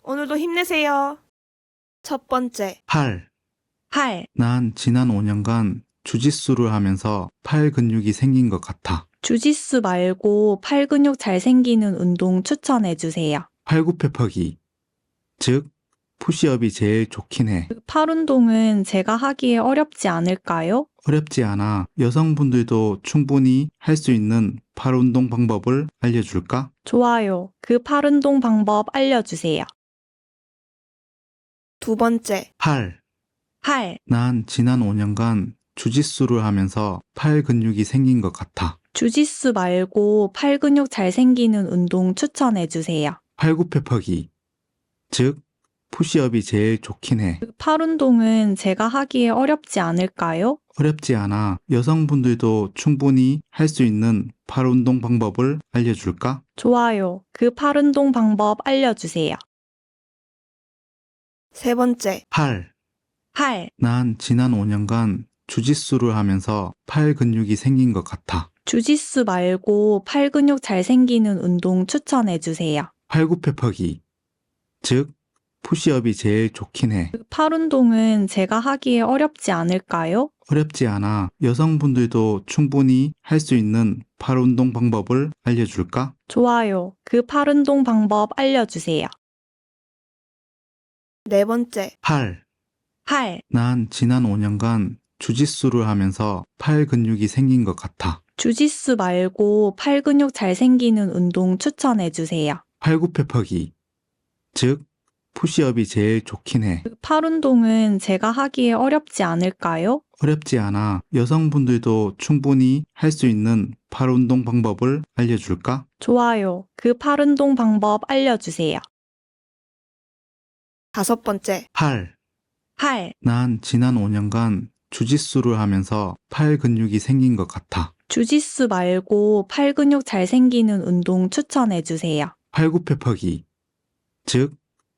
오늘도 힘내세요. 첫 번째, 팔. 팔. 난 지난 5년간 주짓수를 하면서 팔 근육이 생긴 것 같아. 주짓수 말고 팔 근육 잘 생기는 운동 추천해 주세요. 팔굽혀펴기. 즉, 푸시업이 제일 좋긴 해. 팔 운동은 제가 하기에 어렵지 않을까요? 어렵지 않아. 여성분들도 충분히 할 수 있는 팔 운동 방법을 알려줄까? 좋아요. 그 팔 운동 방법 알려주세요. 두 번째, 팔. 팔. 난 지난 5년간 주짓수를 하면서 팔 근육이 생긴 것 같아. 주짓수 말고 팔 근육 잘 생기는 운동 추천해 주세요. 팔굽혀펴기. 즉, 푸시업이 제일 좋긴 해. 팔 운동은 제가 하기에 어렵지 않을까요? 어렵지 않아. 여성분들도 충분히 할 수 있는 팔 운동 방법을 알려줄까? 좋아요. 그 팔 운동 방법 알려주세요. 세 번째, 팔. 팔. 난 지난 5년간 주짓수를 하면서 팔 근육이 생긴 것 같아. 주짓수 말고 팔 근육 잘 생기는 운동 추천해 주세요. 팔굽혀펴기. 즉, 푸시업이 제일 좋긴 해. 팔 운동은 제가 하기에 어렵지 않을까요? 어렵지 않아. 여성분들도 충분히 할 수 있는 팔 운동 방법을 알려줄까? 좋아요. 그 팔 운동 방법 알려주세요. 네 번째, 팔. 팔. 난 지난 5년간 주짓수를 하면서 팔 근육이 생긴 것 같아. 주짓수 말고 팔 근육 잘 생기는 운동 추천해 주세요. 팔굽혀펴기. 즉, 푸시업이 제일 좋긴 해. 팔 운동은 제가 하기에 어렵지 않을까요? 어렵지 않아. 여성분들도 충분히 할 수 있는 팔 운동 방법을 알려줄까? 좋아요. 그 팔 운동 방법 알려주세요. 다섯 번째, 팔. 팔. 난 지난 5년간 주짓수를 하면서 팔 근육이 생긴 것 같아. 주짓수 말고 팔 근육 잘 생기는 운동 추천해 주세요. 팔굽혀펴기. 즉,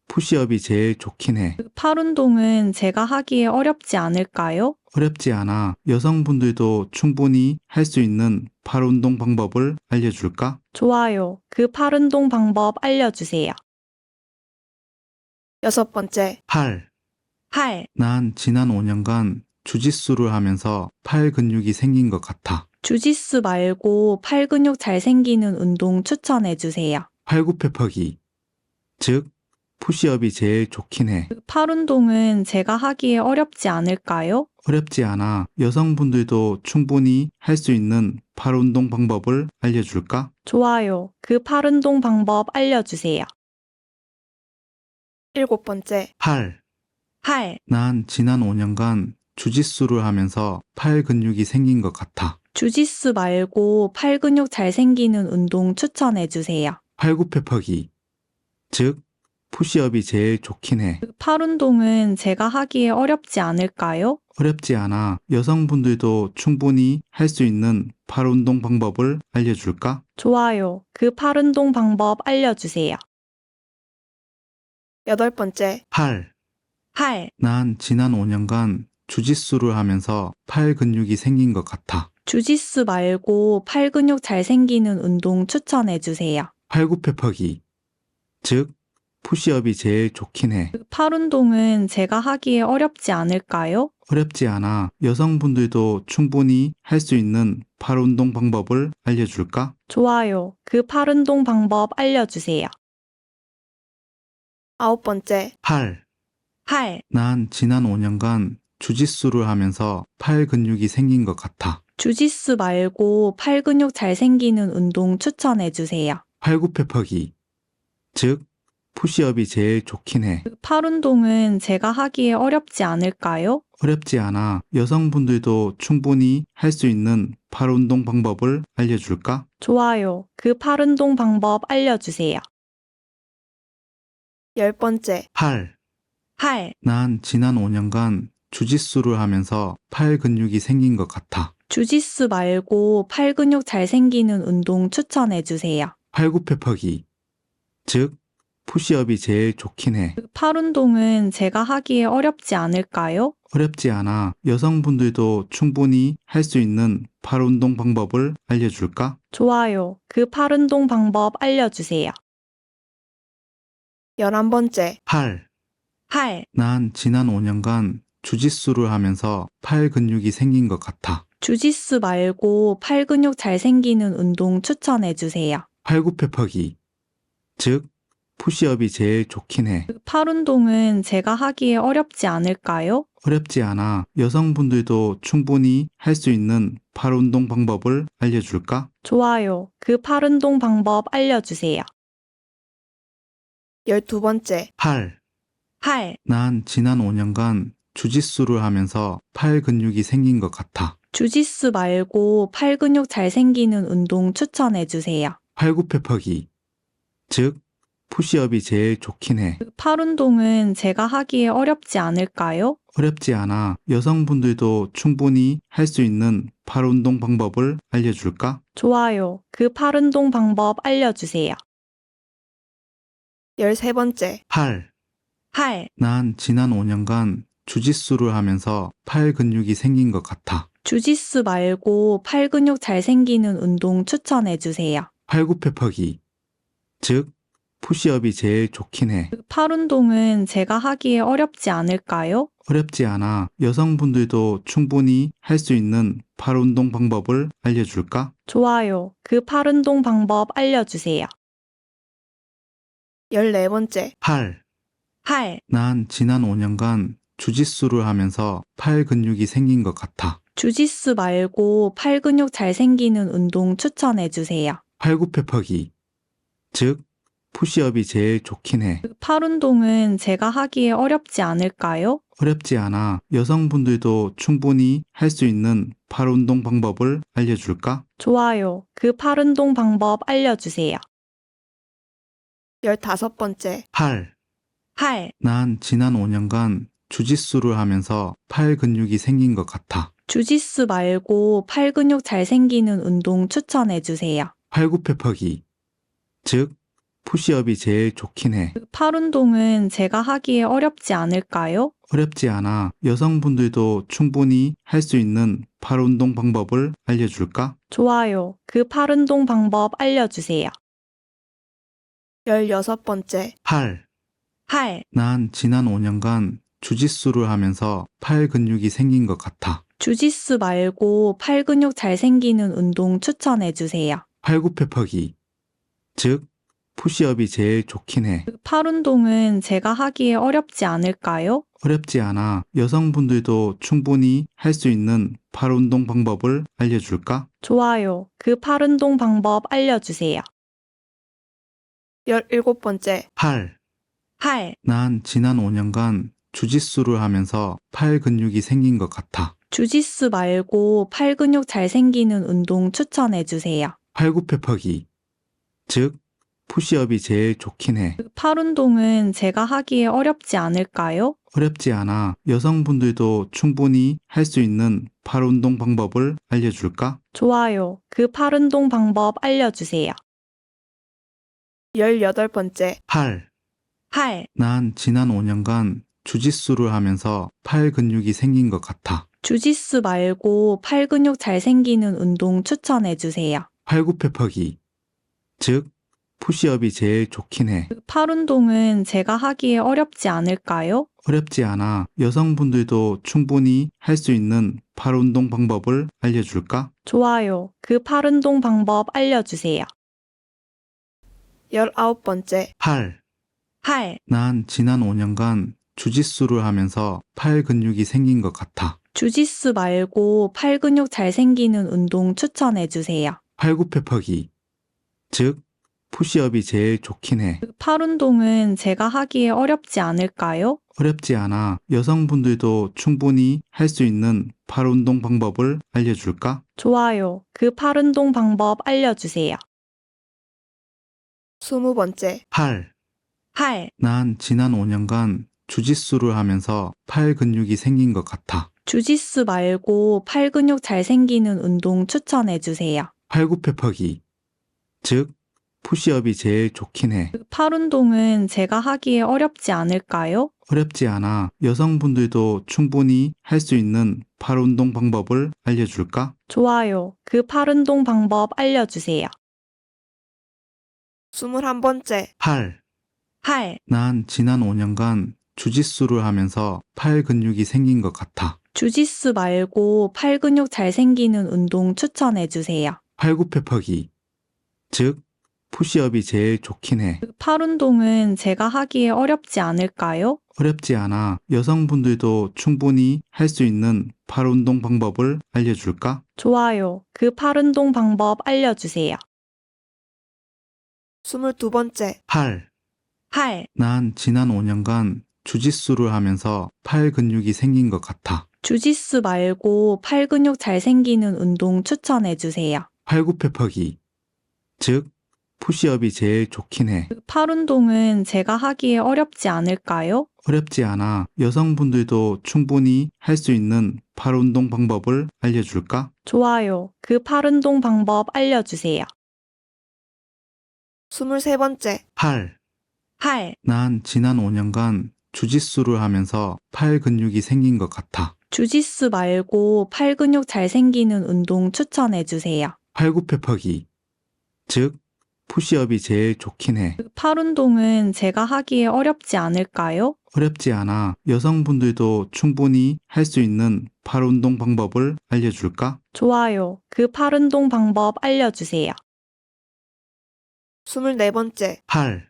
푸시업이 제일 좋긴 해. 팔 운동은 제가 하기에 어렵지 않을까요? 어렵지 않아. 여성분들도 충분히 할 수 있는 팔 운동 방법을 알려줄까? 좋아요. 그 팔 운동 방법 알려주세요. 여섯 번째, 팔. 팔. 난 지난 5년간 주짓수를 하면서 팔 근육이 생긴 것 같아. 주짓수 말고 팔 근육 잘 생기는 운동 추천해 주세요. 팔굽혀펴기. 즉, 푸시업이 제일 좋긴 해. 팔 운동은 제가 하기에 어렵지 않을까요? 어렵지 않아. 여성분들도 충분히 할 수 있는 팔 운동 방법을 알려줄까? 좋아요. 그 팔 운동 방법 알려주세요. 일곱 번째, 팔. 팔. 난 지난 5년간 주짓수를 하면서 팔 근육이 생긴 것 같아. 주짓수 말고 팔 근육 잘 생기는 운동 추천해 주세요. 팔굽혀펴기. 즉, 푸시업이 제일 좋긴 해. 팔 운동은 제가 하기에 어렵지 않을까요? 어렵지 않아. 여성분들도 충분히 할 수 있는 팔 운동 방법을 알려줄까? 좋아요. 그 팔 운동 방법 알려주세요. 여덟 번째, 팔. 팔. 난 지난 5년간 주짓수를 하면서 팔 근육이 생긴 것 같아. 주짓수 말고 팔 근육 잘 생기는 운동 추천해 주세요. 팔굽혀펴기. 즉, 푸시업이 제일 좋긴 해. 팔 운동은 제가 하기에 어렵지 않을까요? 어렵지 않아. 여성분들도 충분히 할 수 있는 팔 운동 방법을 알려줄까? 좋아요. 그 팔 운동 방법 알려주세요. 아홉 번째, 팔. 팔. 난 지난 5년간 주짓수를 하면서 팔 근육이 생긴 것 같아. 주짓수 말고 팔 근육 잘 생기는 운동 추천해 주세요. 팔굽혀펴기. 즉, 푸시업이 제일 좋긴 해. 팔 운동은 제가 하기에 어렵지 않을까요? 어렵지 않아. 여성분들도 충분히 할 수 있는 팔 운동 방법을 알려줄까? 좋아요. 그 팔 운동 방법 알려주세요. 열 번째, 팔. 팔. 난 지난 5년간 주짓수를 하면서 팔 근육이 생긴 것 같아. 주짓수 말고 팔 근육 잘 생기는 운동 추천해 주세요. 팔굽혀펴기. 즉, 푸시업이 제일 좋긴 해. 팔 운동은 제가 하기에 어렵지 않을까요? 어렵지 않아. 여성분들도 충분히 할 수 있는 팔 운동 방법을 알려줄까? 좋아요. 그 팔 운동 방법 알려주세요. 11번째, 팔. 팔. 난 지난 5년간 주짓수를 하면서 팔 근육이 생긴 것 같아. 주짓수 말고 팔 근육 잘 생기는 운동 추천해 주세요. 팔굽혀펴기. 즉, 푸시업이 제일 좋긴 해. 팔 운동은 제가 하기에 어렵지 않을까요? 어렵지 않아. 여성분들도 충분히 할 수 있는 팔 운동 방법을 알려줄까? 좋아요. 그 팔 운동 방법 알려주세요. 12번째, 팔. 팔. 난 지난 5년간 주짓수를 하면서 팔 근육이 생긴 것 같아. 주짓수 말고 팔 근육 잘 생기는 운동 추천해 주세요. 팔굽혀펴기. 즉, 푸시업이 제일 좋긴 해. 팔 운동은 제가 하기에 어렵지 않을까요? 어렵지 않아. 여성분들도 충분히 할 수 있는 팔 운동 방법을 알려줄까? 좋아요. 그 팔 운동 방법 알려주세요. 13번째, 팔. 팔. 난 지난 5년간 주짓수를 하면서 팔 근육이 생긴 것 같아. 주짓수 말고 팔 근육 잘 생기는 운동 추천해 주세요. 팔굽혀펴기. 즉, 푸시업이 제일 좋긴 해. 팔 운동은 제가 하기에 어렵지 않을까요? 어렵지 않아. 여성분들도 충분히 할 수 있는 팔 운동 방법을 알려줄까? 좋아요. 그 팔 운동 방법 알려주세요. 14번째, 팔. 팔. 난 지난 5년간 주짓수를 하면서 팔 근육이 생긴 것 같아. 주짓수 말고 팔 근육 잘 생기는 운동 추천해 주세요. 팔굽혀펴기. 즉, 푸시업이 제일 좋긴 해. 팔 운동은 제가 하기에 어렵지 않을까요? 어렵지 않아. 여성분들도 충분히 할 수 있는 팔 운동 방법을 알려줄까? 좋아요. 그 팔 운동 방법 알려주세요. 15번째, 팔. 팔. 난 지난 5년간 주짓수를 하면서 팔 근육이 생긴 것 같아. 주짓수 말고 팔 근육 잘 생기는 운동 추천해 주세요. 팔굽혀펴기. 즉, 푸시업이 제일 좋긴 해. 팔 운동은 제가 하기에 어렵지 않을까요? 어렵지 않아. 여성분들도 충분히 할 수 있는 팔 운동 방법을 알려줄까? 좋아요. 그 팔 운동 방법 알려주세요. 16번째, 팔. 팔. 난 지난 5년간 주짓수를 하면서 팔 근육이 생긴 것 같아. 주짓수 말고 팔 근육 잘 생기는 운동 추천해 주세요. 팔굽혀펴기. 즉, 푸시업이 제일 좋긴 해. 팔 운동은 제가 하기에 어렵지 않을까요? 어렵지 않아. 여성분들도 충분히 할 수 있는 팔 운동 방법을 알려줄까? 좋아요. 그 팔 운동 방법 알려주세요. 17번째, 팔. 팔. 난 지난 5년간 주짓수를 하면서 팔 근육이 생긴 것 같아. 주짓수 말고 팔 근육 잘 생기는 운동 추천해 주세요. 팔굽혀펴기. 즉, 푸시업이 제일 좋긴 해. 팔 운동은 제가 하기에 어렵지 않을까요? 어렵지 않아. 여성분들도 충분히 할 수 있는 팔 운동 방법을 알려줄까? 좋아요. 그 팔 운동 방법 알려주세요. 18번째, 팔. 팔. 난 지난 5년간 주짓수를 하면서 팔 근육이 생긴 것 같아. 주짓수 말고 팔 근육 잘 생기는 운동 추천해 주세요. 팔굽혀펴기. 즉, 푸시업이 제일 좋긴 해. 팔 운동은 제가 하기에 어렵지 않을까요? 어렵지 않아. 여성분들도 충분히 할 수 있는 팔 운동 방법을 알려줄까? 좋아요. 그 팔 운동 방법 알려주세요. 19번째, 팔. 팔. 난 지난 5년간 주짓수를 하면서 팔 근육이 생긴 것 같아. 주짓수 말고 팔 근육 잘 생기는 운동 추천해 주세요. 팔굽혀펴기. 즉, 푸시업이 제일 좋긴 해. 팔 운동은 제가 하기에 어렵지 않을까요? 어렵지 않아. 여성분들도 충분히 할 수 있는 팔 운동 방법을 알려줄까? 좋아요. 그 팔 운동 방법 알려주세요. 20번째, 팔. 팔. 난 지난 5년간 주짓수를 하면서 팔 근육이 생긴 것 같아. 주짓수 말고 팔 근육 잘 생기는 운동 추천해 주세요. 팔굽혀펴기. 즉, 푸시업이 제일 좋긴 해. 팔 운동은 제가 하기에 어렵지 않을까요? 어렵지 않아. 여성분들도 충분히 할 수 있는 팔 운동 방법을 알려줄까? 좋아요. 그 팔 운동 방법 알려주세요. 21번째, 팔. 팔, 난 지난 5년간 주짓수를 하면서 팔 근육이 생긴 것 같아. 주짓수 말고 팔 근육 잘 생기는 운동 추천해 주세요. 팔굽혀펴기, 즉 푸시업이 제일 좋긴 해. 팔 운동은 제가 하기에 어렵지 않을까요? 어렵지 않아. 여성분들도 충분히 할 수 있는 팔 운동 방법을 알려줄까? 좋아요. 그 팔 운동 방법 알려주세요. 22번째, 팔. 팔, 난 지난 5년간 주짓수를 하면서 팔 근육이 생긴 것 같아. 주짓수 말고 팔 근육 잘 생기는 운동 추천해 주세요. 팔굽혀펴기, 즉 푸시업이 제일 좋긴 해. 팔 운동은 제가 하기에 어렵지 않을까요? 어렵지 않아. 여성분들도 충분히 할 수 있는 팔 운동 방법을 알려줄까? 좋아요. 그 팔 운동 방법 알려주세요. 23번째, 팔. 팔, 난 지난 5년간 주짓수를 하면서 팔 근육이 생긴 것 같아. 주짓수 말고 팔 근육 잘 생기는 운동 추천해 주세요. 팔굽혀펴기, 즉 푸시업이 제일 좋긴 해. 팔 운동은 제가 하기에 어렵지 않을까요? 어렵지 않아. 여성분들도 충분히 할 수 있는 팔 운동 방법을 알려줄까? 좋아요. 그 팔 운동 방법 알려주세요. 24번째, 팔.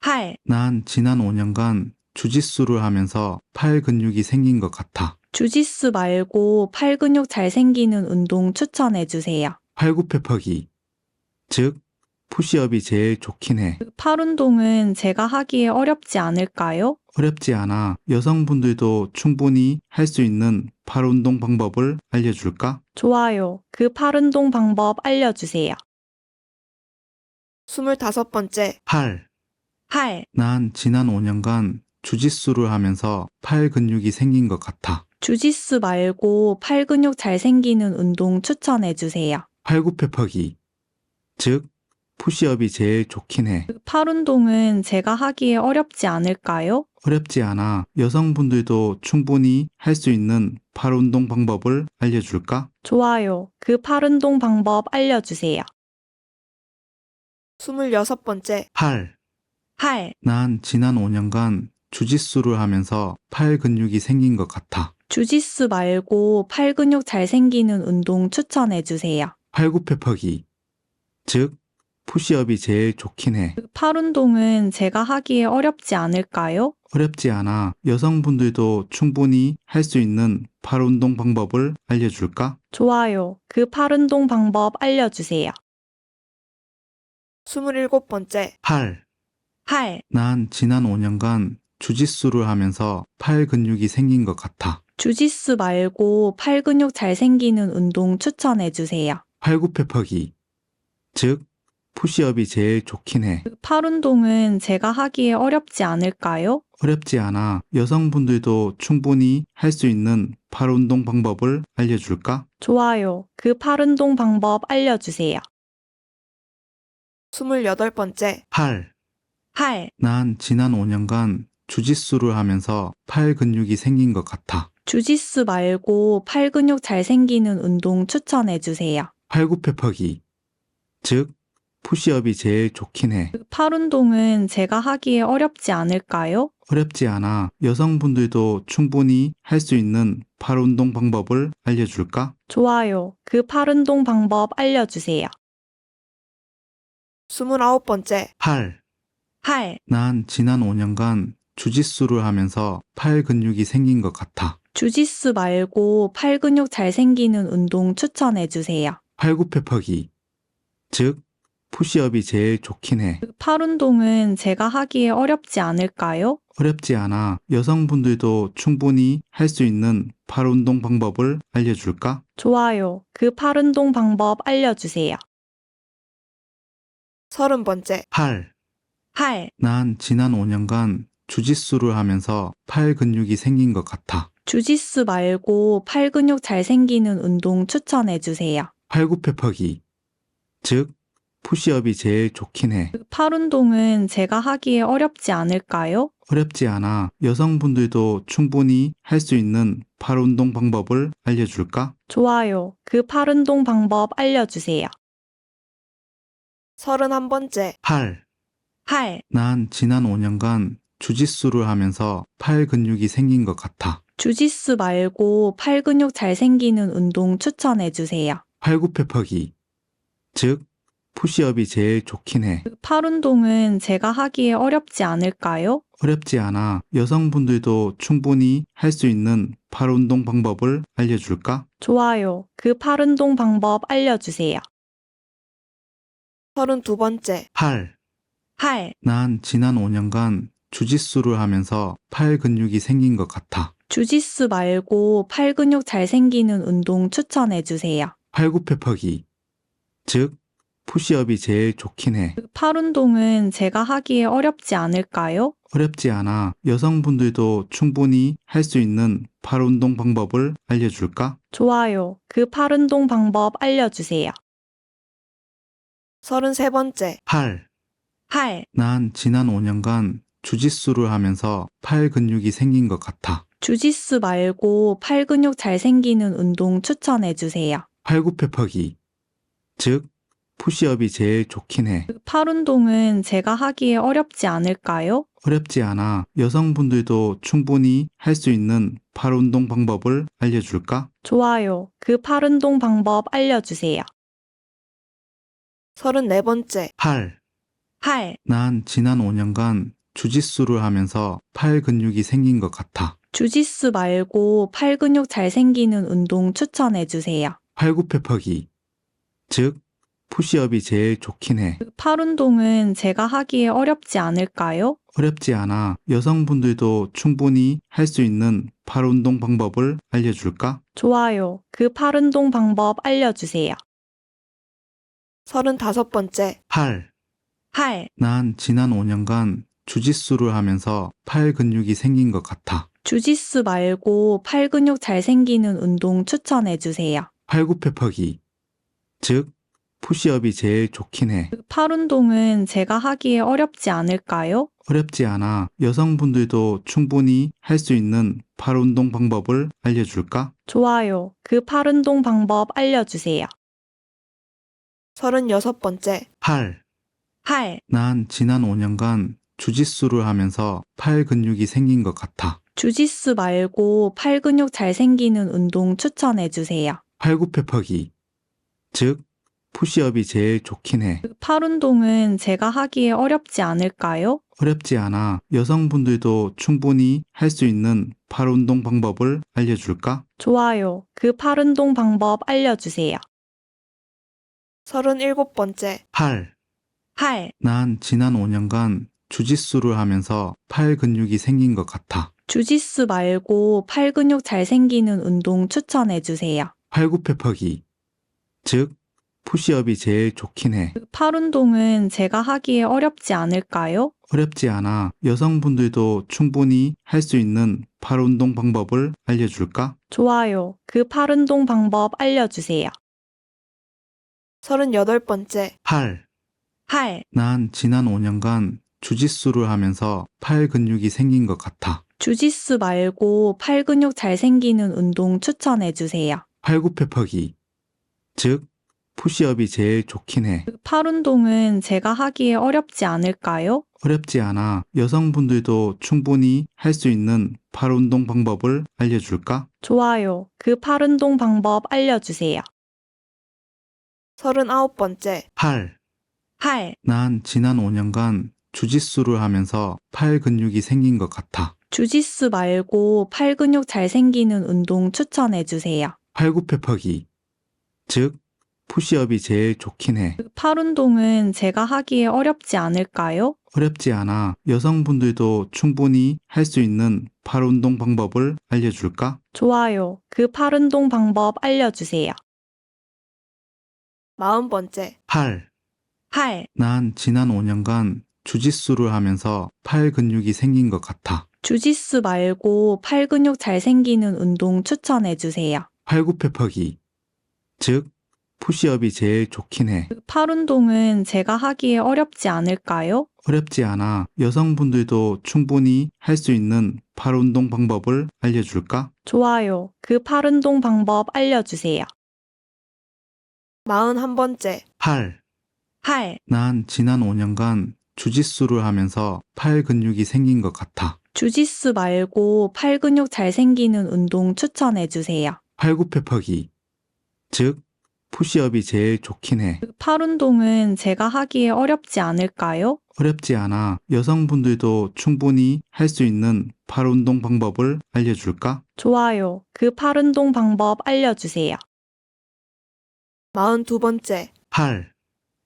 팔, 난 지난 5년간 주짓수를 하면서 팔 근육이 생긴 것 같아. 주짓수 말고 팔 근육 잘 생기는 운동 추천해 주세요. 팔굽혀펴기, 즉 푸시업이 제일 좋긴 해. 팔 운동은 제가 하기에 어렵지 않을까요? 어렵지 않아. 여성분들도 충분히 할 수 있는 팔 운동 방법을 알려줄까? 좋아요. 그 팔 운동 방법 알려주세요. 25번째, 팔. 팔, 난 지난 5년간 주짓수를 하면서 팔 근육이 생긴 것 같아. 주짓수 말고 팔 근육 잘 생기는 운동 추천해 주세요. 팔굽혀펴기, 즉 푸시업이 제일 좋긴 해. 팔 운동은 제가 하기에 어렵지 않을까요? 어렵지 않아. 여성분들도 충분히 할 수 있는 팔 운동 방법을 알려줄까? 좋아요. 그 팔 운동 방법 알려주세요. 26번째, 팔. 팔, 난 지난 5년간 주짓수를 하면서 팔 근육이 생긴 것 같아. 주짓수 말고 팔 근육 잘 생기는 운동 추천해 주세요. 팔굽혀펴기, 즉 푸시업이 제일 좋긴 해. 팔 운동은 제가 하기에 어렵지 않을까요? 어렵지 않아. 여성분들도 충분히 할 수 있는 팔 운동 방법을 알려줄까? 좋아요. 그 팔 운동 방법 알려주세요. 27번째, 팔. 팔, 난 지난 5년간 주짓수를 하면서 팔 근육이 생긴 것 같아. 주짓수 말고 팔 근육 잘 생기는 운동 추천해 주세요. 팔굽혀펴기, 즉 푸시업이 제일 좋긴 해. 팔 운동은 제가 하기에 어렵지 않을까요? 어렵지 않아. 여성분들도 충분히 할 수 있는 팔 운동 방법을 알려줄까? 좋아요. 그 팔 운동 방법 알려주세요. 28번째, 팔. 팔, 난 지난 5년간 주짓수를 하면서 팔 근육이 생긴 것 같아. 주짓수 말고 팔 근육 잘 생기는 운동 추천해 주세요. 팔굽혀펴기, 즉 푸시업이 제일 좋긴 해. 팔 운동은 제가 하기에 어렵지 않을까요? 어렵지 않아. 여성분들도 충분히 할 수 있는 팔 운동 방법을 알려줄까? 좋아요. 그 팔 운동 방법 알려주세요. 29번째, 팔. 팔, 난 지난 5년간 주짓수를 하면서 팔 근육이 생긴 것 같아. 주짓수 말고 팔 근육 잘 생기는 운동 추천해 주세요. 팔굽혀펴기, 즉 푸시업이 제일 좋긴 해. 팔 운동은 제가 하기에 어렵지 않을까요? 어렵지 않아. 여성분들도 충분히 할 수 있는 팔 운동 방법을 알려줄까? 좋아요. 그 팔 운동 방법 알려주세요. 30번째, 팔. 팔, 난 지난 5년간 주짓수를 하면서 팔 근육이 생긴 것 같아. 주짓수 말고 팔 근육 잘 생기는 운동 추천해 주세요. 팔굽혀펴기, 즉 푸시업이 제일 좋긴 해. 팔 운동은 제가 하기에 어렵지 않을까요? 어렵지 않아. 여성분들도 충분히 할 수 있는 팔 운동 방법을 알려줄까? 좋아요. 그 팔 운동 방법 알려주세요. 31번째, 팔. 팔, 난 지난 5년간 주짓수를 하면서 팔 근육이 생긴 것 같아. 주짓수 말고 팔 근육 잘 생기는 운동 추천해 주세요. 팔굽혀펴기, 즉 푸시업이 제일 좋긴 해. 팔 운동은 제가 하기에 어렵지 않을까요? 어렵지 않아. 여성분들도 충분히 할 수 있는 팔 운동 방법을 알려줄까? 좋아요. 그 팔 운동 방법 알려주세요. 32번째, 팔. 팔, 난 지난 5년간 주짓수를 하면서 팔 근육이 생긴 것 같아. 주짓수 말고 팔 근육 잘 생기는 운동 추천해 주세요. 팔굽혀펴기, 즉 푸시업이 제일 좋긴 해. 팔 운동은 제가 하기에 어렵지 않을까요? 어렵지 않아. 여성분들도 충분히 할 수 있는 팔 운동 방법을 알려줄까? 좋아요. 그 팔 운동 방법 알려주세요. 33번째, 팔. 팔, 난 지난 5년간 주짓수를 하면서 팔 근육이 생긴 것 같아. 주짓수 말고 팔 근육 잘 생기는 운동 추천해 주세요. 팔굽혀펴기, 즉 푸시업이 제일 좋긴 해. 팔 운동은 제가 하기에 어렵지 않을까요? 어렵지 않아. 여성분들도 충분히 할 수 있는 팔 운동 방법을 알려줄까? 좋아요. 그 팔 운동 방법 알려주세요. 34번째, 팔. 팔, 난 지난 5년간 주짓수를 하면서 팔 근육이 생긴 것 같아. 주짓수 말고 팔 근육 잘 생기는 운동 추천해 주세요. 팔굽혀펴기, 즉 푸시업이 제일 좋긴 해. 팔 운동은 제가 하기에 어렵지 않을까요? 어렵지 않아. 여성분들도 충분히 할 수 있는 팔 운동 방법을 알려줄까? 좋아요. 그 팔 운동 방법 알려주세요. 35번째, 팔. 팔, 난 지난 5년간 주짓수를 하면서 팔 근육이 생긴 것 같아. 주짓수 말고 팔 근육 잘 생기는 운동 추천해 주세요. 팔굽혀펴기, 즉 푸시업이 제일 좋긴 해. 팔 운동은 제가 하기에 어렵지 않을까요? 어렵지 않아. 여성분들도 충분히 할 수 있는 팔 운동 방법을 알려줄까? 좋아요. 그 팔 운동 방법 알려주세요. 36번째, 팔. 팔, 난 지난 5년간 주짓수를 하면서 팔 근육이 생긴 것 같아. 주짓수 말고 팔 근육 잘 생기는 운동 추천해 주세요. 팔굽혀펴기, 즉 푸시업이 제일 좋긴 해. 팔 운동은 제가 하기에 어렵지 않을까요? 어렵지 않아. 여성분들도 충분히 할 수 있는 팔 운동 방법을 알려줄까? 좋아요. 그 팔 운동 방법 알려주세요. 37번째, 팔. 팔, 난 지난 5년간 주짓수를 하면서 팔 근육이 생긴 것 같아. 주짓수 말고 팔 근육 잘 생기는 운동 추천해 주세요. 팔굽혀펴기, 즉 푸시업이 제일 좋긴 해. 팔 운동은 제가 하기에 어렵지 않을까요? 어렵지 않아. 여성분들도 충분히 할 수 있는 팔 운동 방법을 알려줄까? 좋아요. 그 팔 운동 방법 알려주세요. 38번째, 팔. 팔, 난 지난 5년간 주짓수를 하면서 팔 근육이 생긴 것 같아. 주짓수 말고 팔 근육 잘 생기는 운동 추천해 주세요. 팔굽혀펴기, 즉 푸시업이 제일 좋긴 해. 팔 운동은 제가 하기에 어렵지 않을까요? 어렵지 않아. 여성분들도 충분히 할 수 있는 팔 운동 방법을 알려줄까? 좋아요. 그 팔 운동 방법 알려주세요. 39번째, 팔. 팔, 난 지난 5년간 주짓수를 하면서 팔 근육이 생긴 것 같아. 주짓수 말고 팔 근육 잘 생기는 운동 추천해 주세요. 팔굽혀펴기, 즉 푸시업이 제일 좋긴 해. 팔 운동은 제가 하기에 어렵지 않을까요? 어렵지 않아. 여성분들도 충분히 할 수 있는 팔 운동 방법을 알려줄까? 좋아요. 그 팔 운동 방법 알려주세요. 40번째, 팔. 팔, 난 지난 5년간 주짓수를 하면서 팔 근육이 생긴 것 같아. 주짓수 말고 팔 근육 잘 생기는 운동 추천해 주세요. 팔굽혀펴기, 즉 푸시업이 제일 좋긴 해. 팔 운동은 제가 하기에 어렵지 않을까요? 어렵지 않아. 여성분들도 충분히 할 수 있는 팔 운동 방법을 알려줄까? 좋아요. 그 팔 운동 방법 알려주세요. 41번째, 팔. 팔, 난 지난 5년간 주짓수를 하면서 팔 근육이 생긴 것 같아. 주짓수 말고 팔 근육 잘 생기는 운동 추천해 주세요. 팔굽혀펴기, 즉 푸시업이 제일 좋긴 해. 팔 운동은 제가 하기에 어렵지 않을까요? 어렵지 않아. 여성분들도 충분히 할 수 있는 팔 운동 방법을 알려줄까? 좋아요. 그 팔 운동 방법 알려주세요. 42번째, 팔.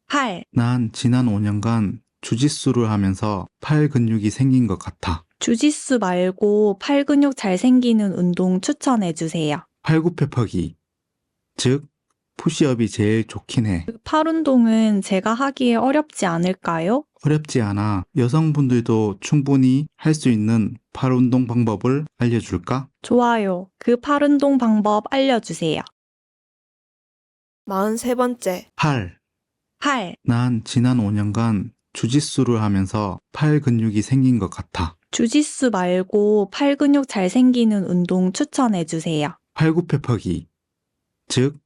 팔, 난 지난 5년간 주짓수를 하면서 팔 근육이 생긴 것 같아. 주짓수 말고 팔 근육 잘 생기는 운동 추천해 주세요. 팔굽혀펴기, 즉 푸시업이 제일 좋긴 해. 팔 운동은 제가 하기에 어렵지 않을까요? 어렵지 않아. 여성분들도 충분히 할 수 있는 팔 운동 방법을 알려줄까? 좋아요. 그 팔 운동 방법 알려주세요. 43번째, 팔. 팔, 난 지난 5년간 주짓수를 하면서 팔 근육이 생긴 것 같아. 주짓수 말고 팔 근육 잘 생기는 운동 추천해 주세요. 팔굽혀펴기, 즉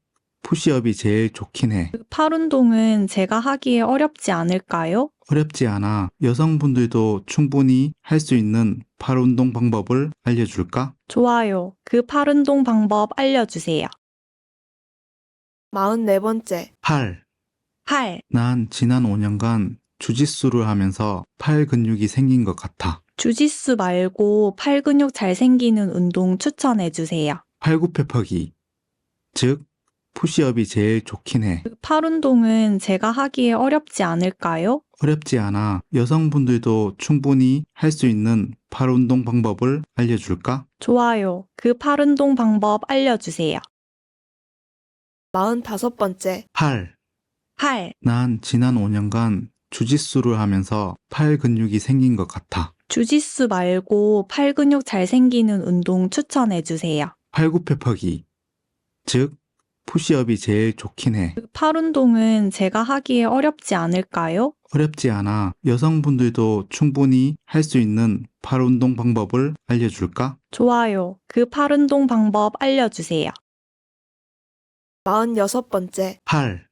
푸시업이 제일 좋긴 해. 팔 운동은 제가 하기에 어렵지 않을까요? 어렵지 않아. 여성분들도 충분히 할 수 있는 팔 운동 방법을 알려줄까? 좋아요. 그 팔 운동 방법 알려주세요. 44번째, 팔. 팔, 난 지난 5년간 주짓수를 하면서 팔 근육이 생긴 것 같아. 주짓수 말고 팔 근육 잘 생기는 운동 추천해 주세요. 팔굽혀펴기, 즉 푸시업이 제일 좋긴 해. 팔 운동은 제가 하기에 어렵지 않을까요? 어렵지 않아. 여성분들도 충분히 할 수 있는 팔 운동 방법을 알려줄까? 좋아요. 그 팔 운동 방법 알려주세요. 45번째, 팔. 팔, 난 지난 5년간 주짓수를 하면서 팔 근육이 생긴 것 같아. 주짓수 말고 팔 근육 잘 생기는 운동 추천해 주세요. 팔굽혀펴기, 즉 푸시업이 제일 좋긴 해. 팔 운동은 제가 하기에 어렵지 않을까요? 어렵지 않아. 여성분들도 충분히 할 수 있는 팔 운동 방법을 알려줄까? 좋아요. 그 팔 운동 방법 알려주세요. 46번째, 팔.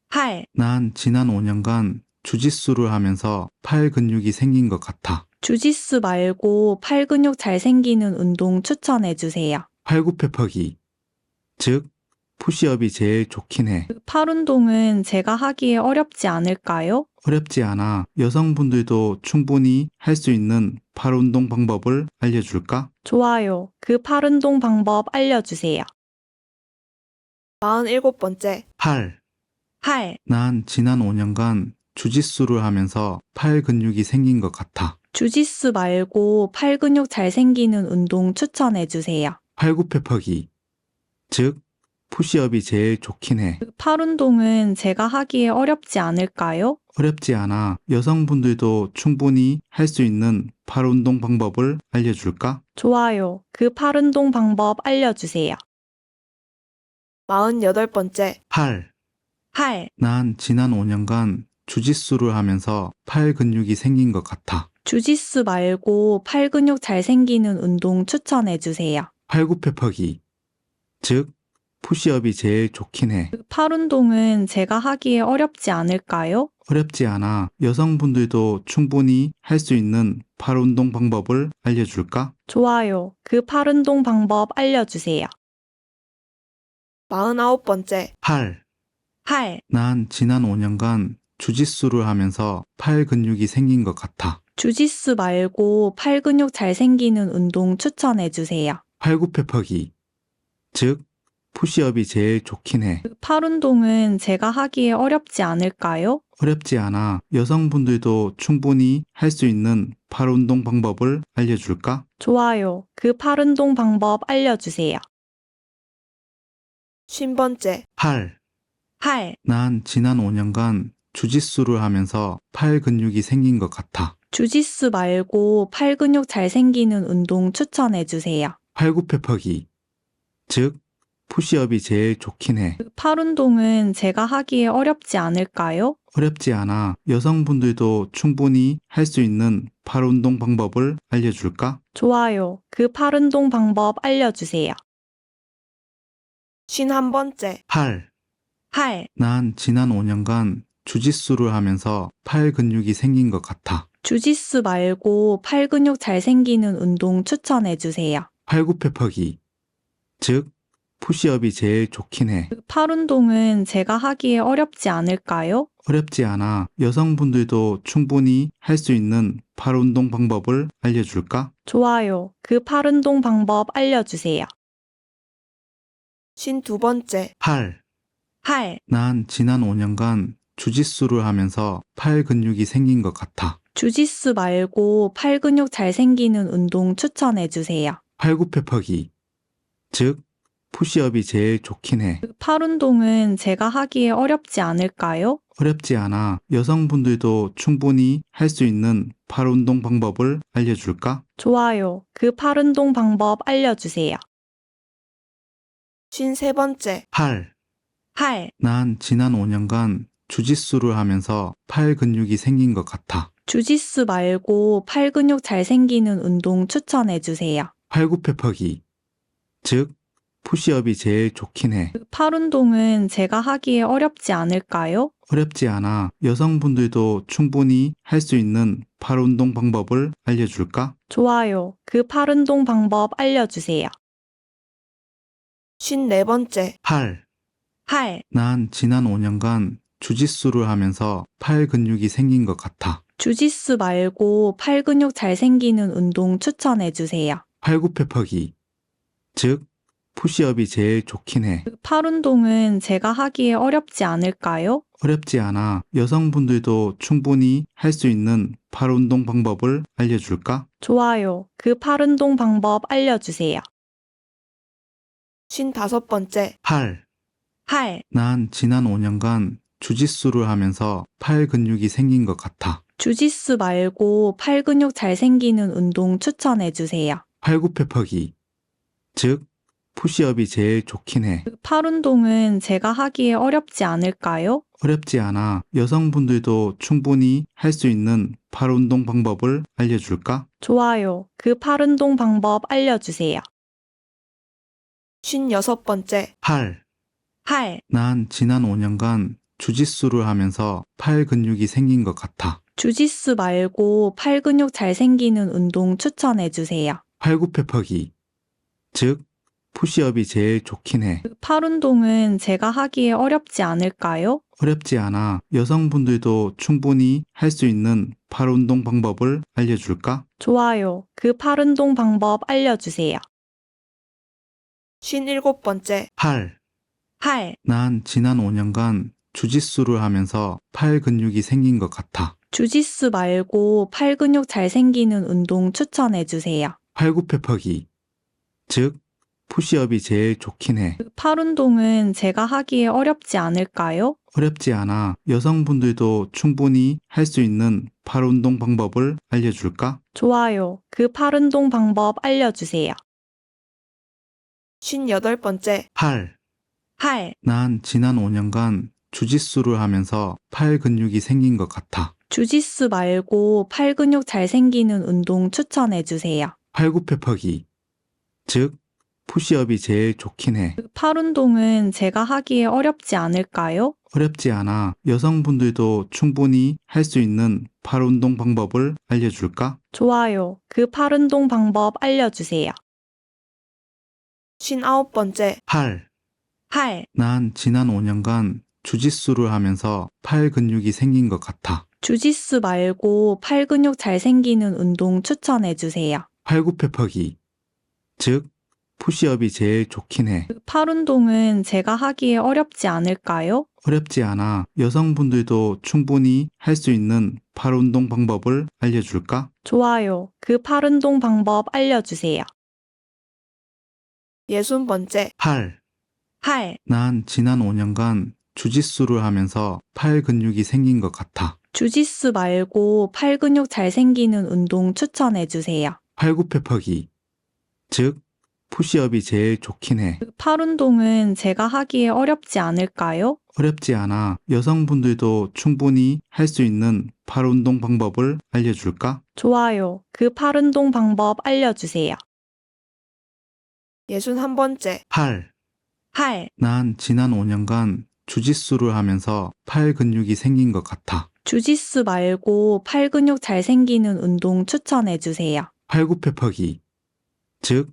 팔, 난 지난 5년간 주짓수를 하면서 팔 근육이 생긴 것 같아. 주짓수 말고 팔 근육 잘 생기는 운동 추천해 주세요. 팔굽혀펴기, 즉 푸시업이 제일 좋긴 해. 팔 운동은 제가 하기에 어렵지 않을까요? 어렵지 않아. 여성분들도 충분히 할 수 있는 팔 운동 방법을 알려줄까? 좋아요. 그 팔 운동 방법 알려주세요. 47번째, 팔. 팔, 난 지난 5년간 주짓수를 하면서 팔 근육이 생긴 것 같아. 주짓수 말고 팔 근육 잘 생기는 운동 추천해 주세요. 팔굽혀펴기, 즉 푸시업이 제일 좋긴 해. 팔 운동은 제가 하기에 어렵지 않을까요? 어렵지 않아. 여성분들도 충분히 할 수 있는 팔 운동 방법을 알려줄까? 좋아요. 그 팔 운동 방법 알려주세요. 48번째, 팔. 팔, 난 지난 5년간 주짓수를 하면서 팔 근육이 생긴 것 같아. 주짓수 말고 팔 근육 잘 생기는 운동 추천해 주세요. 팔굽혀펴기, 즉 푸시업이 제일 좋긴 해. 팔 운동은 제가 하기에 어렵지 않을까요? 어렵지 않아. 여성분들도 충분히 할 수 있는 팔 운동 방법을 알려줄까? 좋아요. 그 팔 운동 방법 알려주세요. 49번째, 팔. 팔, 난 지난 5년간 주짓수를 하면서 팔 근육이 생긴 것 같아. 주짓수 말고 팔 근육 잘 생기는 운동 추천해 주세요. 팔굽혀펴기, 즉 푸시업이 제일 좋긴 해. 팔 운동은 제가 하기에 어렵지 않을까요? 어렵지 않아. 여성분들도 충분히 할 수 있는 팔 운동 방법을 알려줄까? 좋아요. 그 팔 운동 방법 알려주세요. 50번째, 팔. 팔, 난 지난 5년간 주짓수를 하면서 팔 근육이 생긴 것 같아. 주짓수 말고 팔 근육 잘 생기는 운동 추천해 주세요. 팔굽혀펴기, 즉 푸시업이 제일 좋긴 해. 팔 운동은 제가 하기에 어렵지 않을까요? 어렵지 않아. 여성분들도 충분히 할 수 있는 팔 운동 방법을 알려줄까? 좋아요. 그 팔 운동 방법 알려주세요. 51번째, 팔. 팔, 난 지난 5년간 주짓수를 하면서 팔 근육이 생긴 것 같아. 주짓수 말고 팔 근육 잘 생기는 운동 추천해 주세요. 팔굽혀펴기, 즉 푸시업이 제일 좋긴 해. 팔 운동은 제가 하기에 어렵지 않을까요? 어렵지 않아. 여성분들도 충분히 할 수 있는 팔 운동 방법을 알려줄까? 좋아요. 그 팔 운동 방법 알려주세요. 52번째, 팔. 팔, 난 지난 5년간 주짓수를 하면서 팔 근육이 생긴 것 같아. 주짓수 말고 팔 근육 잘 생기는 운동 추천해 주세요. 팔굽혀펴기, 즉 푸시업이 제일 좋긴 해. 팔 운동은 제가 하기에 어렵지 않을까요? 어렵지 않아. 여성분들도 충분히 할 수 있는 팔 운동 방법을 알려줄까? 좋아요. 그 팔 운동 방법 알려주세요. 53번째, 팔. 팔, 난 지난 5년간 주짓수를 하면서 팔 근육이 생긴 것 같아. 주짓수 말고 팔 근육 잘 생기는 운동 추천해 주세요. 팔굽혀펴기, 즉 푸시업이 제일 좋긴 해. 팔 운동은 제가 하기에 어렵지 않을까요? 어렵지 않아. 여성분들도 충분히 할 수 있는 팔 운동 방법을 알려줄까? 좋아요. 그 팔 운동 방법 알려주세요. 54번째, 팔. 팔, 난 지난 5년간 주짓수를 하면서 팔 근육이 생긴 것 같아. 주짓수 말고 팔 근육 잘 생기는 운동 추천해 주세요. 팔굽혀펴기, 즉 푸시업이 제일 좋긴 해. 팔 운동은 제가 하기에 어렵지 않을까요? 어렵지 않아. 여성분들도 충분히 할 수 있는 팔 운동 방법을 알려줄까? 좋아요. 그 팔 운동 방법 알려주세요. 55번째, 팔. 팔, 난 지난 5년간 주짓수를 하면서 팔 근육이 생긴 것 같아. 주짓수 말고 팔 근육 잘 생기는 운동 추천해 주세요. 팔굽혀펴기, 즉 푸시업이 제일 좋긴 해. 팔 운동은 제가 하기에 어렵지 않을까요? 어렵지 않아. 여성분들도 충분히 할 수 있는 팔 운동 방법을 알려줄까? 좋아요. 그 팔 운동 방법 알려주세요. 56번째, 팔. 팔, 난 지난 5년간 주짓수를 하면서 팔 근육이 생긴 것 같아. 주짓수 말고 팔 근육 잘 생기는 운동 추천해 주세요. 팔굽혀펴기, 즉 푸시업이 제일 좋긴 해. 팔 운동은 제가 하기에 어렵지 않을까요? 어렵지 않아. 여성분들도 충분히 할 수 있는 팔 운동 방법을 알려줄까? 좋아요. 그 팔 운동 방법 알려주세요. 57번째, 팔. 팔, 난 지난 5년간 주짓수를 하면서 팔 근육이 생긴 것 같아. 주짓수 말고 팔 근육 잘 생기는 운동 추천해 주세요. 팔굽혀펴기, 즉 푸시업이 제일 좋긴 해. 팔 운동은 제가 하기에 어렵지 않을까요? 어렵지 않아. 여성분들도 충분히 할 수 있는 팔 운동 방법을 알려줄까? 좋아요. 그 팔 운동 방법 알려주세요. 58번째, 팔. 팔, 난 지난 5년간 주짓수를 하면서 팔 근육이 생긴 것 같아. 주짓수 말고 팔 근육 잘 생기는 운동 추천해 주세요. 팔굽혀펴기, 즉 푸시업이 제일 좋긴 해. 팔 운동은 제가 하기에 어렵지 않을까요? 어렵지 않아. 여성분들도 충분히 할 수 있는 팔 운동 방법을 알려줄까? 좋아요. 그 팔 운동 방법 알려주세요. 59번째, 팔. 팔, 난 지난 5년간 주짓수를 하면서 팔 근육이 생긴 것 같아. 주짓수 말고 팔 근육 잘 생기는 운동 추천해 주세요. 팔굽혀펴기, 즉 푸시업이 제일 좋긴 해. 팔 운동은 제가 하기에 어렵지 않을까요? 어렵지 않아. 여성분들도 충분히 할 수 있는 팔 운동 방법을 알려줄까? 좋아요. 그 팔 운동 방법 알려주세요. 60번째, 팔. 팔, 난 지난 5년간 주짓수를 하면서 팔 근육이 생긴 것 같아. 주짓수 말고 팔 근육 잘 생기는 운동 추천해 주세요. 팔굽혀펴기, 즉 푸시업이 제일 좋긴 해. 팔 운동은 제가 하기에 어렵지 않을까요? 어렵지 않아. 여성분들도 충분히 할 수 있는 팔 운동 방법을 알려줄까? 좋아요. 그 팔 운동 방법 알려주세요. 61번째, 팔. 팔, 난 지난 5년간 주짓수를 하면서 팔 근육이 생긴 것 같아. 주짓수 말고 팔 근육 잘 생기는 운동 추천해주세요. 팔굽혀펴기, 즉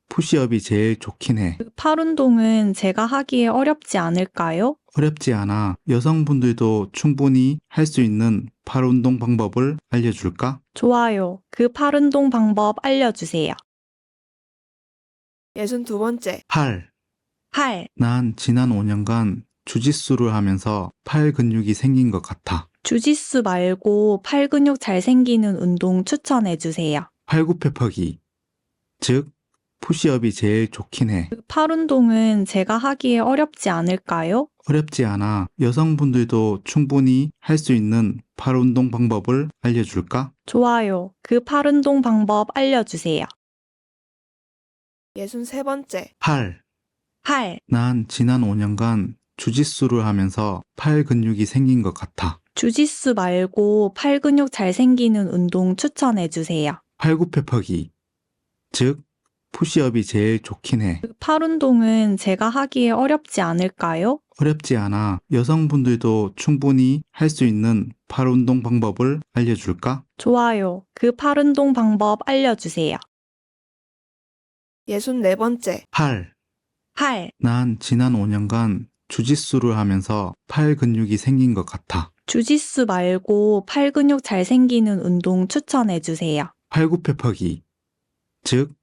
푸시업이 제일 좋긴 해. 팔 운동은 제가 하기에 어렵지 않을까요? 어렵지 않아. 여성분들도 충분히 할 수 있는 팔 운동 방법을 알려줄까? 좋아요. 그 팔 운동 방법 알려주세요. 62번째. 팔. 팔. 난 지난 5년간 주짓수를 하면서 팔 근육이 생긴 것 같아. 주짓수 말고 팔 근육 잘 생기는 운동 추천해주세요. 팔굽혀펴기, 즉 푸시업이 제일 좋긴 해. 팔 운동은 제가 하기에 어렵지 않을까요? 어렵지 않아. 여성분들도 충분히 할 수 있는 팔 운동 방법을 알려줄까? 좋아요. 그 팔 운동 방법 알려주세요. 63번째. 팔. 팔. 난 지난 5년간 주짓수를 하면서 팔 근육이 생긴 것 같아. 주짓수 말고 팔 근육 잘 생기는 운동 추천해주세요. 팔굽혀펴기, 즉 푸시업이 제일 좋긴 해. 팔 운동은 제가 하기에 어렵지 않을까요? 어렵지 않아. 여성분들도 충분히 할 수 있는 팔 운동 방법을 알려줄까? 좋아요. 그 팔 운동 방법 알려주세요. 64번째. 팔. 팔. 난 지난 5년간 주짓수를 하면서 팔 근육이 생긴 것 같아. 주짓수 말고 팔 근육 잘 생기는 운동 추천해주세요. 팔굽혀펴기, 즉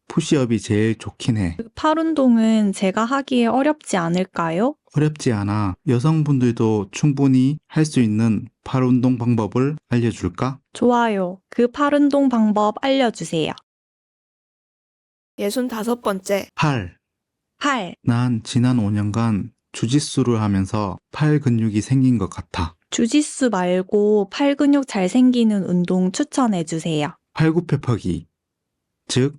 푸시업이 제일 좋긴 해. 팔 운동은 제가 하기에 어렵지 않을까요? 어렵지 않아. 여성분들도 충분히 할 수 있는 팔 운동 방법을 알려줄까? 좋아요. 그 팔 운동 방법 알려주세요. 65번째. 팔. 팔. 난 지난 5년간 주짓수를 하면서 팔 근육이 생긴 것 같아. 주짓수 말고 팔 근육 잘 생기는 운동 추천해주세요. 팔굽혀펴기, 즉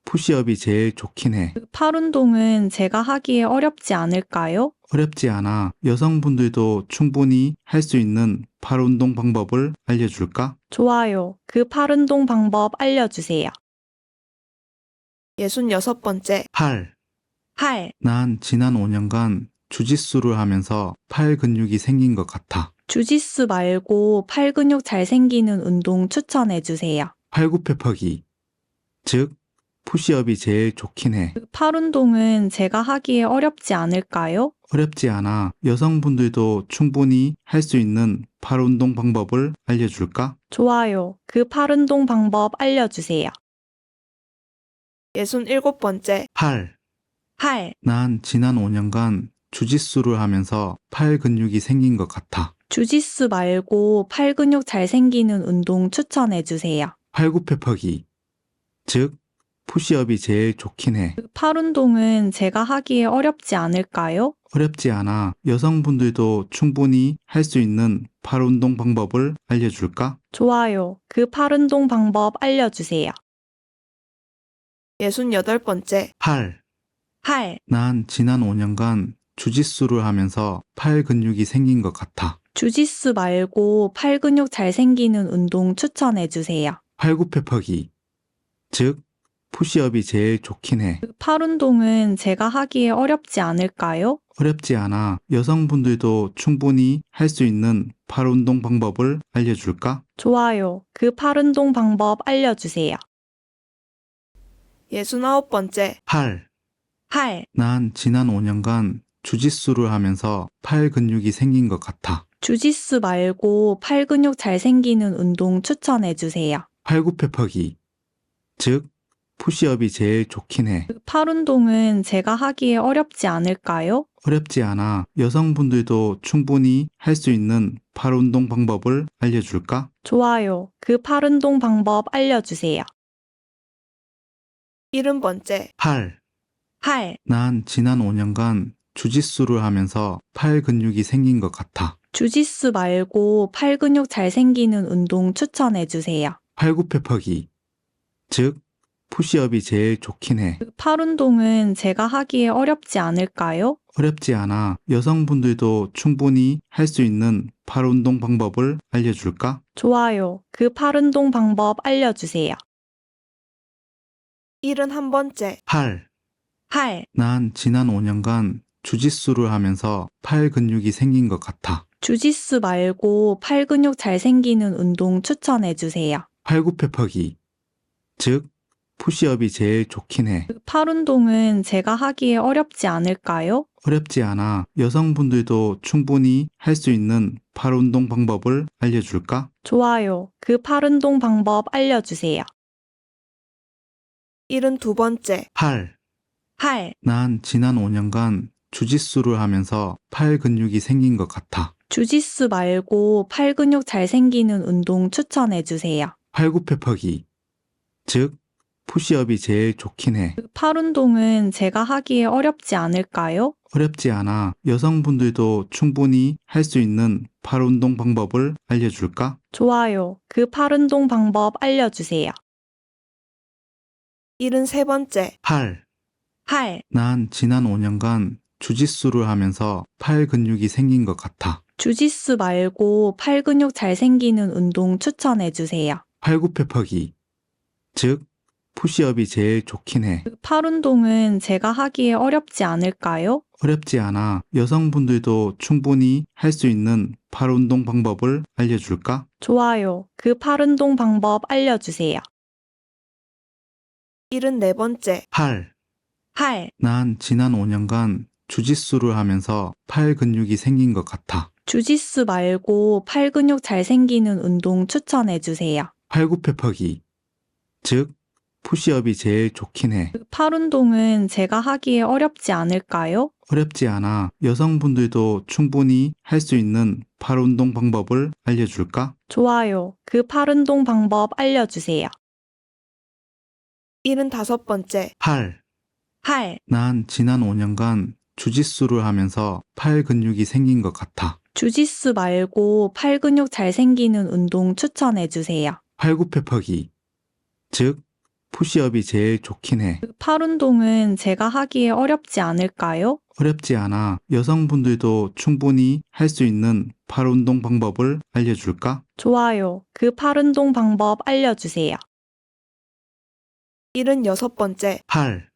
푸시업이 제일 좋긴 해. 팔 운동은 제가 하기에 어렵지 않을까요? 어렵지 않아. 여성분들도 충분히 할 수 있는 팔 운동 방법을 알려줄까? 좋아요. 그 팔 운동 방법 알려주세요. 66번째. 팔. 팔. 난 지난 5년간 주짓수를 하면서 팔 근육이 생긴 것 같아. 주짓수 말고 팔 근육 잘 생기는 운동 추천해주세요. 팔굽혀펴기, 즉 푸시업이 제일 좋긴 해. 팔 운동은 제가 하기에 어렵지 않을까요? 어렵지 않아. 여성분들도 충분히 할 수 있는 팔 운동 방법을 알려줄까? 좋아요. 그 팔 운동 방법 알려주세요. 67번째. 팔. 팔. 난 지난 5년간 주짓수를 하면서 팔 근육이 생긴 것 같아. 주짓수 말고 팔 근육 잘 생기는 운동 추천해주세요. 팔굽혀펴기, 즉 푸시업이 제일 좋긴 해. 팔 운동은 제가 하기에 어렵지 않을까요? 어렵지 않아. 여성분들도 충분히 할 수 있는 팔 운동 방법을 알려줄까? 좋아요. 그 팔 운동 방법 알려주세요. 68번째. 팔. 팔. 난 지난 5년간 주짓수를 하면서 팔 근육이 생긴 것 같아. 주짓수 말고 팔 근육 잘 생기는 운동 추천해주세요. 팔굽혀펴기, 즉 푸시업이 제일 좋긴 해. 팔 운동은 제가 하기에 어렵지 않을까요? 어렵지 않아. 여성분들도 충분히 할 수 있는 팔 운동 방법을 알려줄까? 좋아요. 그 팔 운동 방법 알려주세요. 69번째. 팔. 팔. 난 지난 5년간 주짓수를 하면서 팔 근육이 생긴 것 같아. 주짓수 말고 팔 근육 잘 생기는 운동 추천해주세요. 팔굽혀펴기, 즉 푸시업이 제일 좋긴 해. 팔 운동은 제가 하기에 어렵지 않을까요? 어렵지 않아. 여성분들도 충분히 할 수 있는 팔 운동 방법을 알려줄까? 좋아요. 그 팔 운동 방법 알려주세요. 70번째. 팔. 팔. 난 지난 5년간 주짓수를 하면서 팔 근육이 생긴 것 같아. 주짓수 말고 팔 근육 잘 생기는 운동 추천해주세요. 팔굽혀펴기, 즉 푸시업이 제일 좋긴 해. 팔 운동은 제가 하기에 어렵지 않을까요? 어렵지 않아. 여성분들도 충분히 할 수 있는 팔 운동 방법을 알려줄까? 좋아요. 그 팔 운동 방법 알려주세요. 71번째. 팔. 팔. 난 지난 5년간 주짓수를 하면서 팔 근육이 생긴 것 같아. 주짓수 말고 팔 근육 잘 생기는 운동 추천해 주세요. 팔굽혀펴기, 즉 푸시업이 제일 좋긴 해. 팔 운동은 제가 하기에 어렵지 않을까요? 어렵지 않아. 여성분들도 충분히 할 수 있는 팔 운동 방법을 알려줄까? 좋아요. 그 팔 운동 방법 알려주세요. 72번째, 팔. 팔. 난 지난 5년간 주짓수를 하면서 팔 근육이 생긴 것 같아. 주짓수 말고 팔 근육 잘 생기는 운동 추천해 주세요. 팔굽혀펴기, 즉 푸시업이 제일 좋긴 해. 팔 운동은 제가 하기에 어렵지 않을까요? 어렵지 않아. 여성분들도 충분히 할 수 있는 팔 운동 방법을 알려줄까? 좋아요. 그 팔 운동 방법 알려주세요. 73번째, 팔. 팔. 난 지난 5년간 주짓수를 하면서 팔 근육이 생긴 것 같아. 주짓수 말고 팔 근육 잘 생기는 운동 추천해 주세요. 팔굽혀펴기, 즉 푸시업이 제일 좋긴 해. 팔 운동은 제가 하기에 어렵지 않을까요? 어렵지 않아. 여성분들도 충분히 할 수 있는 팔 운동 방법을 알려줄까? 좋아요. 그 팔 운동 방법 알려주세요. 74번째, 팔. 팔. 난 지난 5년간 주짓수를 하면서 팔 근육이 생긴 것 같아. 주짓수 말고 팔 근육 잘 생기는 운동 추천해 주세요. 팔굽혀펴기, 즉 푸시업이 제일 좋긴 해. 팔 운동은 제가 하기에 어렵지 않을까요? 어렵지 않아. 여성분들도 충분히 할 수 있는 팔 운동 방법을 알려줄까? 좋아요. 그 팔 운동 방법 알려주세요. 75번째, 팔. 팔. 난 지난 5년간 주짓수를 하면서 팔 근육이 생긴 것 같아. 주짓수 말고 팔 근육 잘 생기는 운동 추천해 주세요. 팔굽혀펴기, 즉 푸시업이 제일 좋긴 해. 팔 운동은 제가 하기에 어렵지 않을까요? 어렵지 않아. 여성분들도 충분히 할 수 있는 팔 운동 방법을 알려줄까? 좋아요. 그 팔 운동 방법 알려주세요. 76번째, 팔.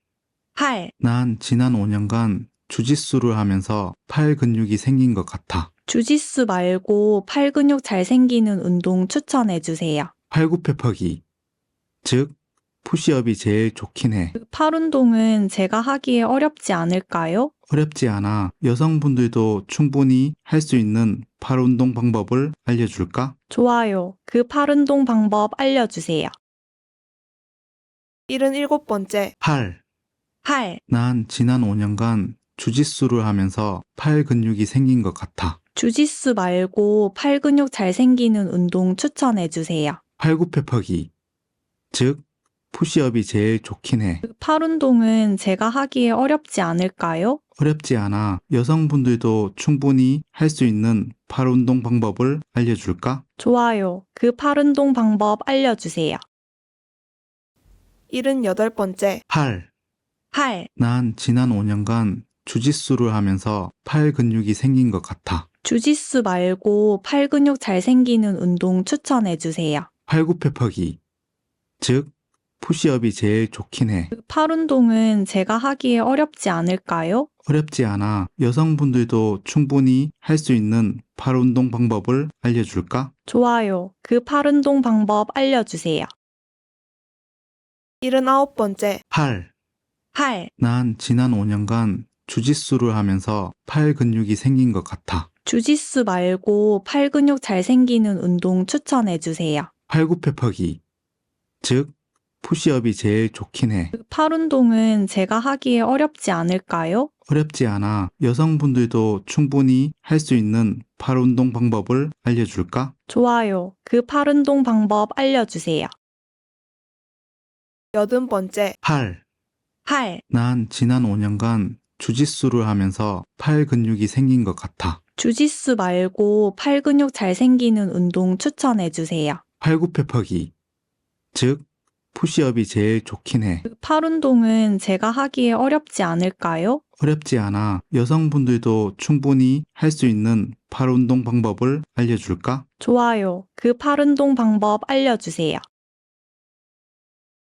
팔. 난 지난 5년간 주짓수를 하면서 팔 근육이 생긴 것 같아. 주짓수 말고 팔 근육 잘 생기는 운동 추천해 주세요. 팔굽혀펴기, 즉 푸시업이 제일 좋긴 해. 팔 운동은 제가 하기에 어렵지 않을까요? 어렵지 않아. 여성분들도 충분히 할 수 있는 팔 운동 방법을 알려줄까? 좋아요. 그 팔 운동 방법 알려주세요. 77번째, 팔. 팔. 난 지난 5년간 주짓수를 하면서 팔 근육이 생긴 것 같아. 주짓수 말고 팔 근육 잘 생기는 운동 추천해 주세요. 팔굽혀펴기, 즉 푸시업이 제일 좋긴 해. 팔 운동은 제가 하기에 어렵지 않을까요? 어렵지 않아. 여성분들도 충분히 할 수 있는 팔 운동 방법을 알려줄까? 좋아요. 그 팔 운동 방법 알려주세요. 78번째, 팔. 팔. 난 지난 5년간 주짓수를 하면서 팔 근육이 생긴 것 같아. 주짓수 말고 팔 근육 잘 생기는 운동 추천해 주세요. 팔굽혀펴기, 즉 푸시업이 제일 좋긴 해. 팔 운동은 제가 하기에 어렵지 않을까요? 어렵지 않아. 여성분들도 충분히 할 수 있는 팔 운동 방법을 알려줄까? 좋아요. 그 팔 운동 방법 알려주세요. 79번째, 팔. 팔. 난 지난 5년간 주짓수를 하면서 팔 근육이 생긴 것 같아. 주짓수 말고 팔 근육 잘 생기는 운동 추천해 주세요. 팔굽혀펴기, 즉 푸시업이 제일 좋긴 해. 팔 운동은 제가 하기에 어렵지 않을까요? 어렵지 않아. 여성분들도 충분히 할 수 있는 팔 운동 방법을 알려줄까? 좋아요. 그 팔 운동 방법 알려주세요. 80번째, 팔. 팔. 난 지난 5년간 주짓수를 하면서 팔 근육이 생긴 것 같아. 주짓수 말고 팔 근육 잘 생기는 운동 추천해 주세요. 팔굽혀펴기, 즉 푸시업이 제일 좋긴 해. 팔 운동은 제가 하기에 어렵지 않을까요? 어렵지 않아. 여성분들도 충분히 할 수 있는 팔 운동 방법을 알려줄까? 좋아요. 그 팔 운동 방법 알려주세요.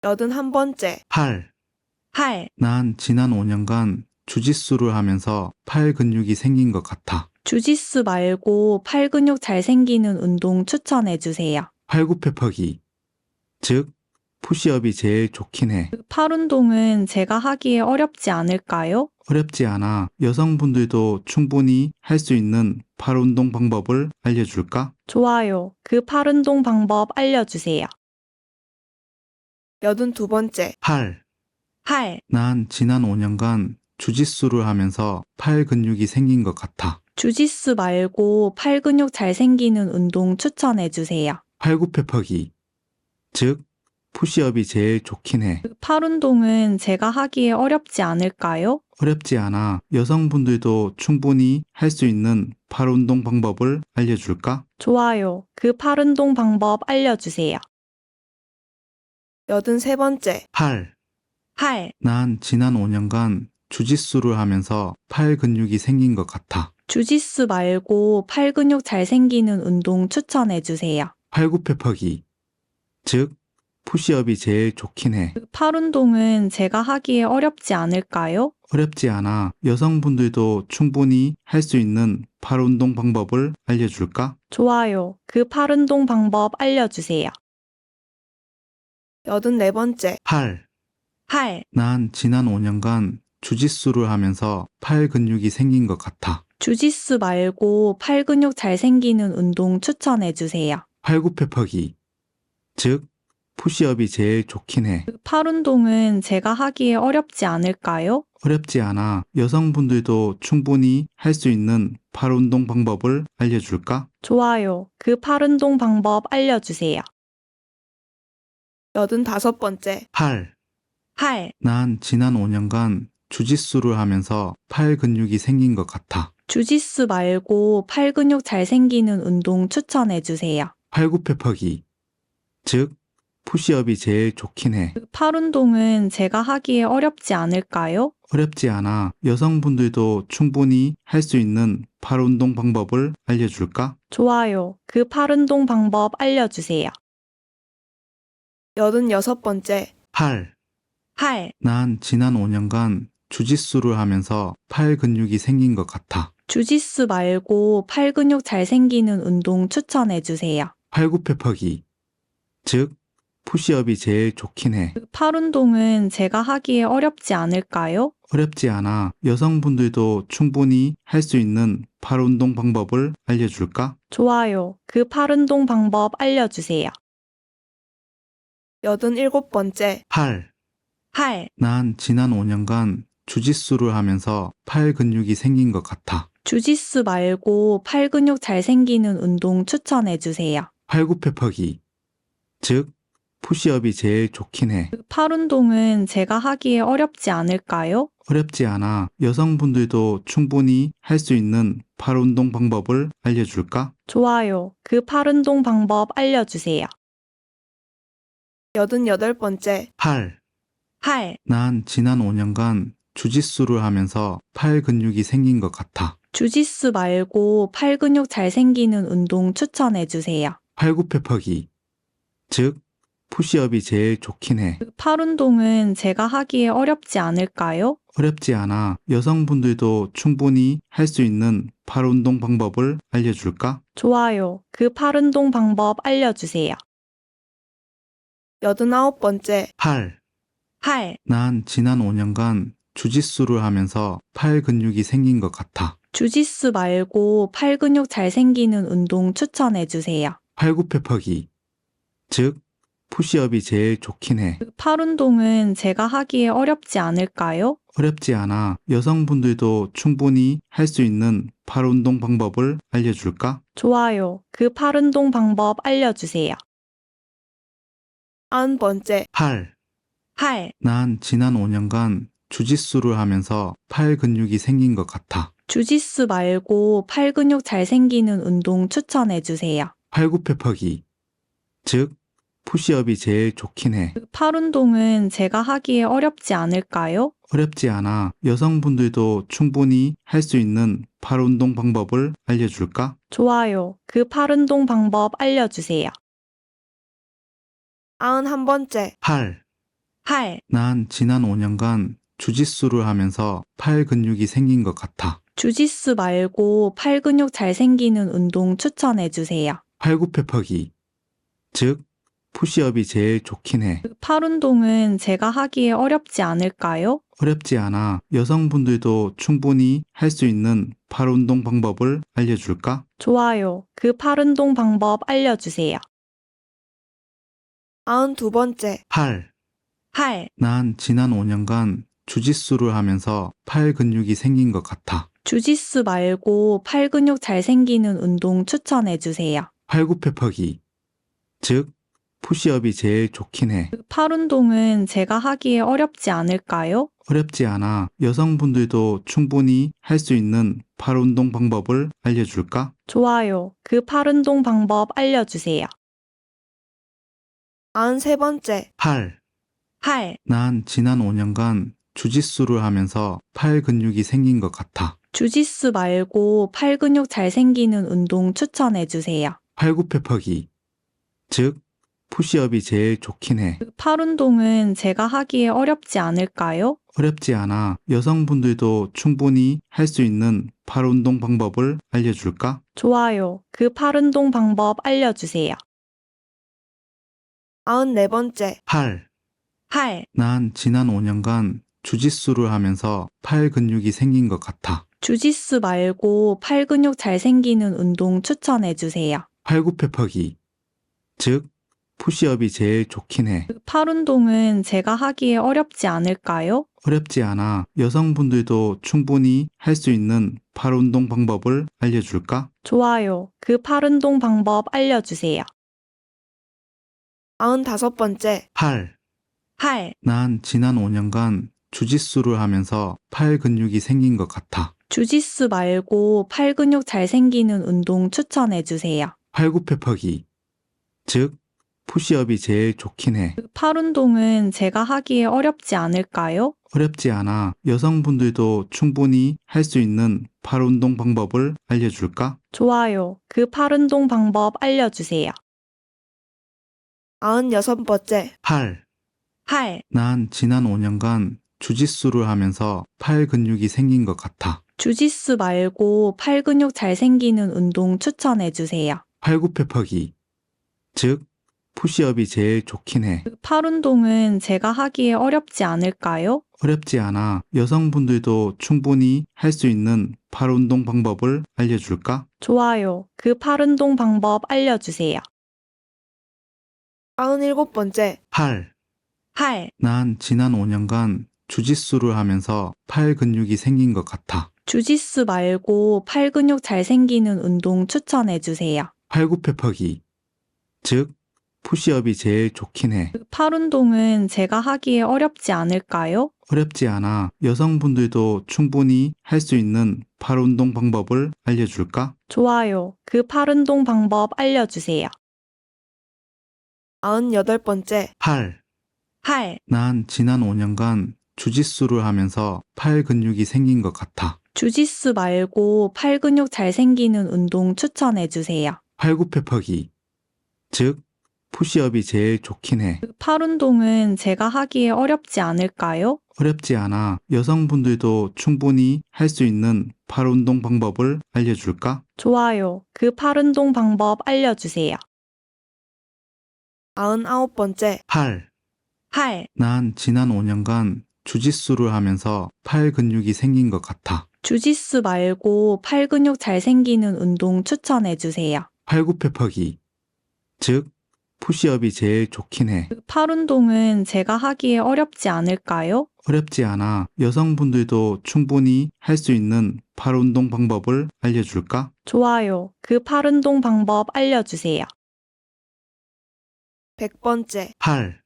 81번째, 팔. 팔. 난 지난 5년간 주짓수를 하면서 팔 근육이 생긴 것 같아. 주짓수 말고 팔 근육 잘 생기는 운동 추천해 주세요. 팔굽혀펴기, 즉 푸시업이 제일 좋긴 해. 팔 운동은 제가 하기에 어렵지 않을까요? 어렵지 않아. 여성분들도 충분히 할 수 있는 팔 운동 방법을 알려줄까? 좋아요. 그 팔 운동 방법 알려주세요. 82번째, 팔. 팔. 난 지난 5년간 주짓수를 하면서 팔 근육이 생긴 것 같아. 주짓수 말고 팔 근육 잘 생기는 운동 추천해 주세요. 팔굽혀펴기, 즉 푸시업이 제일 좋긴 해. 팔 운동은 제가 하기에 어렵지 않을까요? 어렵지 않아. 여성분들도 충분히 할 수 있는 팔 운동 방법을 알려줄까? 좋아요. 그 팔 운동 방법 알려주세요. 83번째, 팔. 팔. 난 지난 5년간 주짓수를 하면서 팔 근육이 생긴 것 같아. 주짓수 말고 팔 근육 잘 생기는 운동 추천해 주세요. 팔굽혀펴기, 즉 푸시업이 제일 좋긴 해. 팔 운동은 제가 하기에 어렵지 않을까요? 어렵지 않아. 여성분들도 충분히 할 수 있는 팔 운동 방법을 알려줄까? 좋아요. 그 팔 운동 방법 알려주세요. 84번째, 팔. 팔. 난 지난 5년간 주짓수를 하면서 팔 근육이 생긴 것 같아. 주짓수 말고 팔 근육 잘 생기는 운동 추천해 주세요. 팔굽혀펴기, 즉 푸시업이 제일 좋긴 해. 팔 운동은 제가 하기에 어렵지 않을까요? 어렵지 않아. 여성분들도 충분히 할 수 있는 팔 운동 방법을 알려줄까? 좋아요. 그 팔 운동 방법 알려주세요. 85번째, 팔. 팔. 난 지난 5년간 주짓수를 하면서 팔 근육이 생긴 것 같아. 주짓수 말고 팔 근육 잘 생기는 운동 추천해 주세요. 팔굽혀펴기, 즉 푸시업이 제일 좋긴 해. 팔 운동은 제가 하기에 어렵지 않을까요? 어렵지 않아. 여성분들도 충분히 할 수 있는 팔 운동 방법을 알려줄까? 좋아요. 그 팔 운동 방법 알려주세요. 86번째, 팔. 팔. 난 지난 5년간 주짓수를 하면서 팔 근육이 생긴 것 같아. 주짓수 말고 팔 근육 잘 생기는 운동 추천해 주세요. 팔굽혀펴기, 즉 푸시업이 제일 좋긴 해. 팔 운동은 제가 하기에 어렵지 않을까요? 어렵지 않아. 여성분들도 충분히 할 수 있는 팔 운동 방법을 알려줄까? 좋아요. 그 팔 운동 방법 알려주세요. 87번째, 팔. 팔. 난 지난 5년간 주짓수를 하면서 팔 근육이 생긴 것 같아. 주짓수 말고 팔 근육 잘 생기는 운동 추천해 주세요. 팔굽혀펴기, 즉 푸시업이 제일 좋긴 해. 팔 운동은 제가 하기에 어렵지 않을까요? 어렵지 않아. 여성분들도 충분히 할 수 있는 팔 운동 방법을 알려줄까? 좋아요. 그 팔 운동 방법 알려주세요. 88번째, 팔. 팔. 난 지난 5년간 주짓수를 하면서 팔 근육이 생긴 것 같아. 주짓수 말고 팔 근육 잘 생기는 운동 추천해 주세요. 팔굽혀펴기, 즉 푸시업이 제일 좋긴 해. 팔 운동은 제가 하기에 어렵지 않을까요? 어렵지 않아. 여성분들도 충분히 할 수 있는 팔 운동 방법을 알려줄까? 좋아요. 그 팔 운동 방법 알려주세요. 89번째, 팔. 팔. 난 지난 5년간 주짓수를 하면서 팔 근육이 생긴 것 같아. 주짓수 말고 팔 근육 잘 생기는 운동 추천해 주세요. 팔굽혀펴기, 즉 푸시업이 제일 좋긴 해. 팔 운동은 제가 하기에 어렵지 않을까요? 어렵지 않아. 여성분들도 충분히 할 수 있는 팔 운동 방법을 알려줄까? 좋아요. 그 팔 운동 방법 알려주세요. 90번째, 팔. 팔. 난 지난 5년간 주짓수를 하면서 팔 근육이 생긴 것 같아. 주짓수 말고 팔 근육 잘 생기는 운동 추천해 주세요. 팔굽혀펴기, 즉 푸시업이 제일 좋긴 해. 팔 운동은 제가 하기에 어렵지 않을까요? 어렵지 않아. 여성분들도 충분히 할 수 있는 팔 운동 방법을 알려줄까? 좋아요. 그 팔 운동 방법 알려주세요. 91번째, 팔. 팔. 난 지난 5년간 주짓수를 하면서 팔 근육이 생긴 것 같아. 주짓수 말고 팔 근육 잘 생기는 운동 추천해 주세요. 팔굽혀펴기. 즉, 푸시업이 제일 좋긴 해. 팔 운동은 제가 하기에 어렵지 않을까요? 어렵지 않아. 여성분들도 충분히 할 수 있는 팔 운동 방법을 알려줄까? 좋아요. 그 팔 운동 방법 알려주세요. 92번째, 팔. 팔. 난 지난 5년간 주짓수를 하면서 팔 근육이 생긴 것 같아. 주짓수 말고 팔 근육 잘 생기는 운동 추천해 주세요. 팔굽혀펴기. 즉, 푸시업이 제일 좋긴 해. 팔 운동은 제가 하기에 어렵지 않을까요? 어렵지 않아. 여성분들도 충분히 할 수 있는 팔 운동 방법을 알려줄까? 좋아요. 그 팔 운동 방법 알려주세요. 93번째, 팔. 팔. 난 지난 5년간 주짓수를 하면서 팔 근육이 생긴 것 같아. 주짓수 말고 팔 근육 잘 생기는 운동 추천해 주세요. 팔굽혀펴기. 즉, 푸시업이 제일 좋긴 해. 팔 운동은 제가 하기에 어렵지 않을까요? 어렵지 않아. 여성분들도 충분히 할 수 있는 팔 운동 방법을 알려줄까? 좋아요. 그 팔 운동 방법 알려주세요. 94번째, 팔. 팔. 난 지난 5년간 주짓수를 하면서 팔 근육이 생긴 것 같아. 주짓수 말고 팔 근육 잘 생기는 운동 추천해 주세요. 팔굽혀펴기. 즉, 푸시업이 제일 좋긴 해. 팔 운동은 제가 하기에 어렵지 않을까요? 어렵지 않아. 여성분들도 충분히 할 수 있는 팔 운동 방법을 알려줄까? 좋아요. 그 팔 운동 방법 알려주세요. 95번째, 팔. 팔. 난 지난 5년간 주짓수를 하면서 팔 근육이 생긴 것 같아. 주짓수 말고 팔 근육 잘 생기는 운동 추천해 주세요. 팔굽혀펴기. 즉, 푸시업이 제일 좋긴 해. 팔 운동은 제가 하기에 어렵지 않을까요? 어렵지 않아. 여성분들도 충분히 할 수 있는 팔 운동 방법을 알려줄까? 좋아요. 그 팔 운동 방법 알려주세요. 96번째, 팔. 팔. 난 지난 5년간 주짓수를 하면서 팔 근육이 생긴 것 같아. 주짓수 말고 팔 근육 잘 생기는 운동 추천해 주세요. 팔굽혀펴기. 즉, 푸시업이 제일 좋긴 해. 팔 운동은 제가 하기에 어렵지 않을까요? 어렵지 않아. 여성분들도 충분히 할 수 있는 팔 운동 방법을 알려줄까? 좋아요. 그 팔 운동 방법 알려주세요. 97번째, 팔. 팔. 난 지난 5년간 주짓수를 하면서 팔 근육이 생긴 것 같아. 주짓수 말고 팔 근육 잘 생기는 운동 추천해 주세요. 팔굽혀펴기. 즉, 푸시업이 제일 좋긴 해. 팔 운동은 제가 하기에 어렵지 않을까요? 어렵지 않아. 여성분들도 충분히 할 수 있는 팔 운동 방법을 알려줄까? 좋아요. 그 팔 운동 방법 알려주세요. 98번째, 팔. 팔. 난 지난 5년간 주짓수를 하면서 팔 근육이 생긴 것 같아. 주짓수 말고 팔 근육 잘 생기는 운동 추천해 주세요. 팔굽혀펴기. 즉, 푸시업이 제일 좋긴 해. 팔 운동은 제가 하기에 어렵지 않을까요? 어렵지 않아. 여성분들도 충분히 할 수 있는 팔 운동 방법을 알려줄까? 좋아요. 그 팔 운동 방법 알려주세요. 99번째, 팔. 팔. 난 지난 5년간 주짓수를 하면서 팔 근육이 생긴 것 같아. 주짓수 말고 팔 근육 잘 생기는 운동 추천해 주세요. 팔굽혀펴기. 즉, 푸시업이 제일 좋긴 해. 팔 운동은 제가 하기에 어렵지 않을까요? 어렵지 않아. 여성분들도 충분히 할 수 있는 팔 운동 방법을 알려줄까? 좋아요. 그 팔 운동 방법 알려주세요. 100번째, 팔.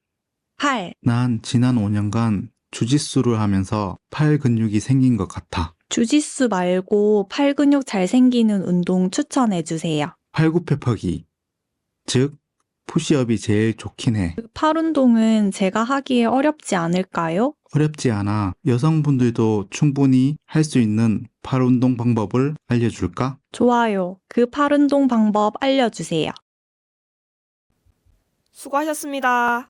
팔. 난 지난 5년간 주짓수를 하면서 팔 근육이 생긴 것 같아. 주짓수 말고 팔 근육 잘 생기는 운동 추천해 주세요. 팔굽혀펴기. 즉, 푸시업이 제일 좋긴 해. 팔 운동은 제가 하기에 어렵지 않을까요? 어렵지 않아. 여성분들도 충분히 할 수 있는 팔 운동 방법을 알려줄까? 좋아요. 그 팔 운동 방법 알려주세요. 수고하셨습니다.